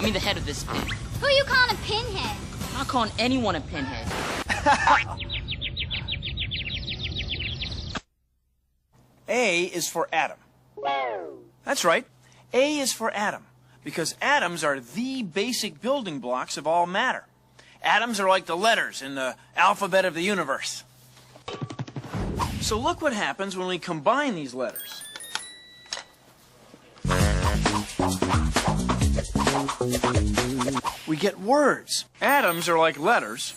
me the head of this pin. Who you calling a pinhead? I'm not calling anyone a pinhead. A is for atom. That's right. A is for atom, because atoms are the basic building blocks of all matter. Atoms are like the letters in the alphabet of the universe. So look what happens when we combine these letters. We get words. Atoms are like letters,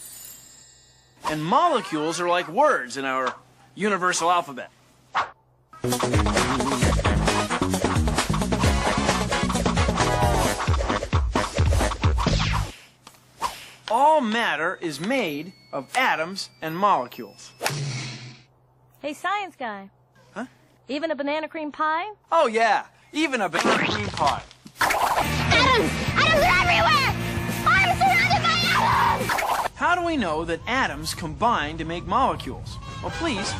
and molecules are like words in our universal alphabet. All matter is made of atoms and molecules. Hey, science guy. Huh? Even a banana cream pie? Oh, yeah. Even a banana cream pie. Atoms! Atoms are everywhere! I'm surrounded by atoms! How do we know that atoms combine to make molecules? Well, please,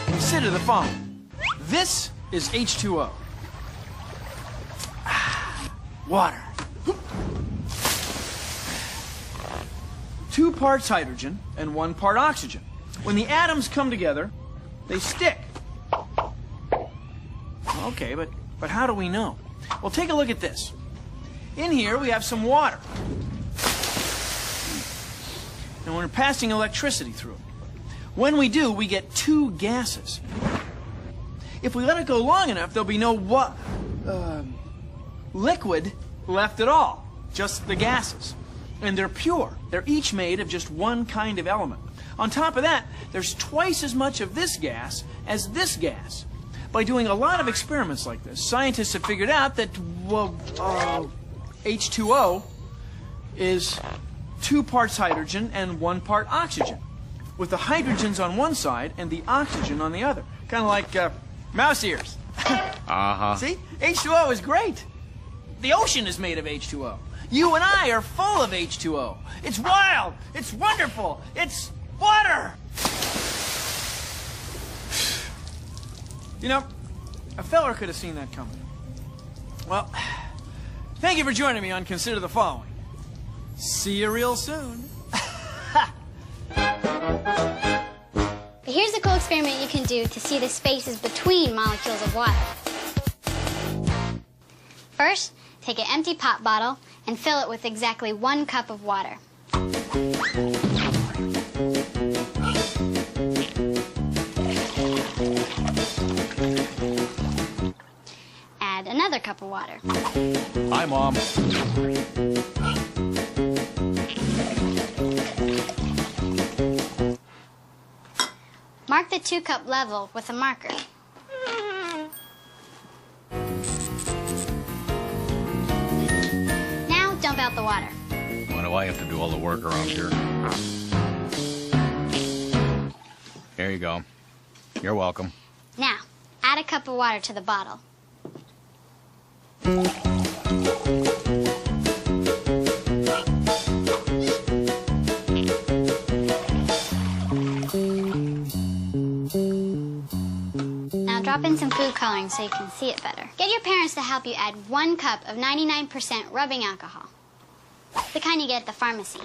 consider the following. This is H2O. Water. 2 parts hydrogen and 1 part oxygen. When the atoms come together, they stick. Okay, but how do we know? Well, take a look at this. In here, we have some water. And we're passing electricity through it. When we do, we get 2 gases. If we let it go long enough, there'll be no liquid left at all, just the gases. And they're pure. They're each made of just 1 kind of element. On top of that, there's twice as much of this gas as this gas. By doing a lot of experiments like this, scientists have figured out that, H2O is 2 parts hydrogen and 1 part oxygen, with the hydrogens on one side and the oxygen on the other. Kind of like mouse ears. See? H2O is great. The ocean is made of H2O. You and I are full of H2O. It's wild. It's wonderful. It's water. You know, a feller could have seen that coming. Well, thank you for joining me on Consider the Following. See you real soon. Here's a cool experiment you can do to see the spaces between molecules of water. First, take an empty pop bottle and fill it with exactly 1 cup of water. Add another cup of water. Hi, Mom. Mark the 2-cup level with a marker. Now dump out the water. Why do I have to do all the work around here? Here you go. You're welcome. Now, add a cup of water to the bottle. Now drop in some food coloring so you can see it better. Get your parents to help you add 1 cup of 99% rubbing alcohol. The kind you get at the pharmacy.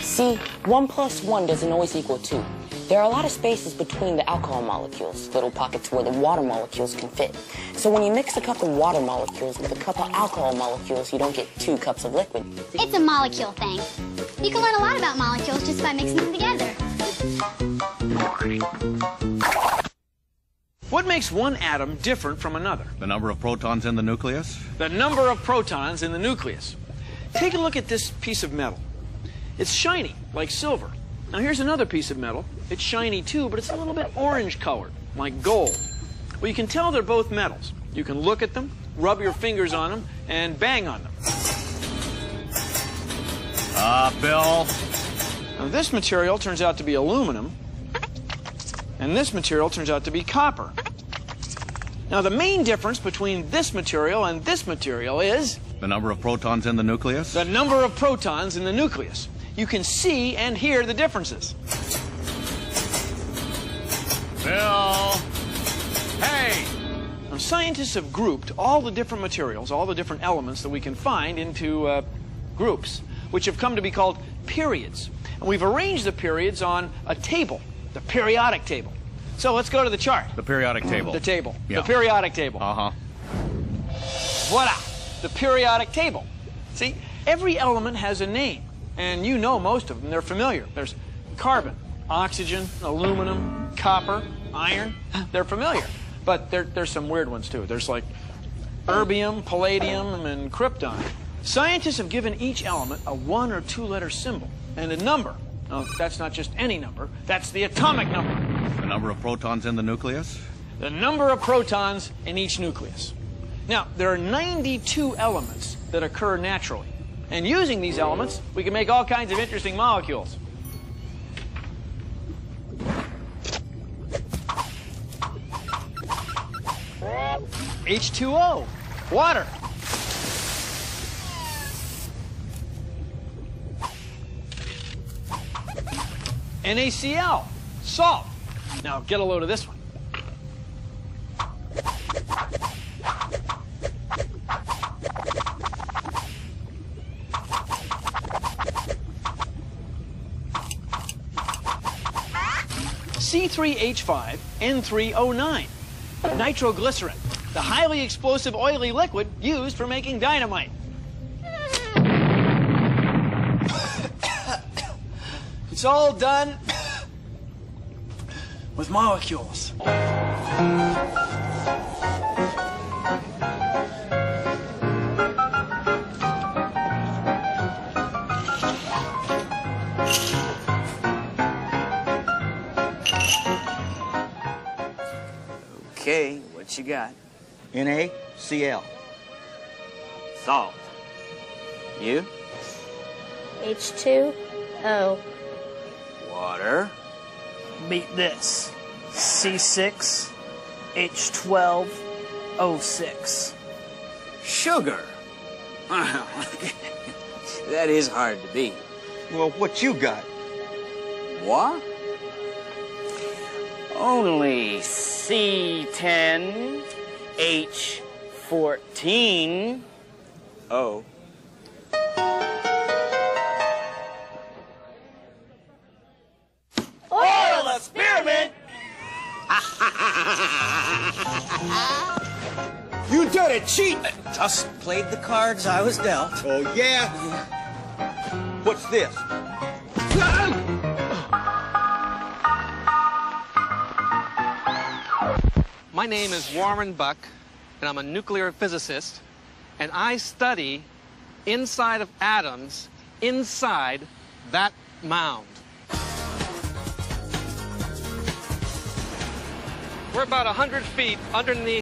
See, 1 plus 1 doesn't always equal 2. There are a lot of spaces between the alcohol molecules, little pockets where the water molecules can fit. So when you mix a cup of water molecules with a cup of alcohol molecules, you don't get 2 cups of liquid. It's a molecule thing. You can learn a lot about molecules just by mixing them together. What makes one atom different from another? The number of protons in the nucleus? The number of protons in the nucleus. Take a look at this piece of metal. It's shiny, like silver. Now here's another piece of metal. It's shiny too, but it's a little bit orange colored, like gold. Well, you can tell they're both metals. You can look at them, rub your fingers on them, and bang on them. Bill. Now this material turns out to be aluminum, and this material turns out to be copper. Now the main difference between this material and this material is... The number of protons in the nucleus? The number of protons in the nucleus. You can see and hear the differences. scientists have grouped all the different materials, all the different elements that we can find into groups, which have come to be called periods. And we've arranged the periods on a table, the periodic table. So let's go to the chart. The periodic table. The table. Yeah. The periodic table. Uh-huh. Voila! The periodic table. See, every element has a name, and you know most of them. They're familiar. There's carbon, oxygen, aluminum, copper, iron. They're familiar. But there's some weird ones, too. There's like erbium, palladium, and krypton. Scientists have given each element a 1- or 2-letter symbol and a number. No, that's not just any number. That's the atomic number. The number of protons in the nucleus? The number of protons in each nucleus. Now, there are 92 elements that occur naturally. And using these elements, we can make all kinds of interesting molecules. H2O, water. NaCl, salt. Now get a load of this one. C3H5N3O9, nitroglycerin, the highly explosive oily liquid used for making dynamite. It's all done with molecules. Okay, what you got? NaCl. Salt. You? H2O. Water. Beat this. C6H12O6. Sugar. That is hard to beat. Well, what you got? What? Only C10H14O. Oil experiment! You did it, cheat! Just played the cards I was dealt. Oh, yeah? What's this? My name is Warren Buck, and I'm a nuclear physicist, and I study inside of atoms inside that mound. We're about 100 feet underneath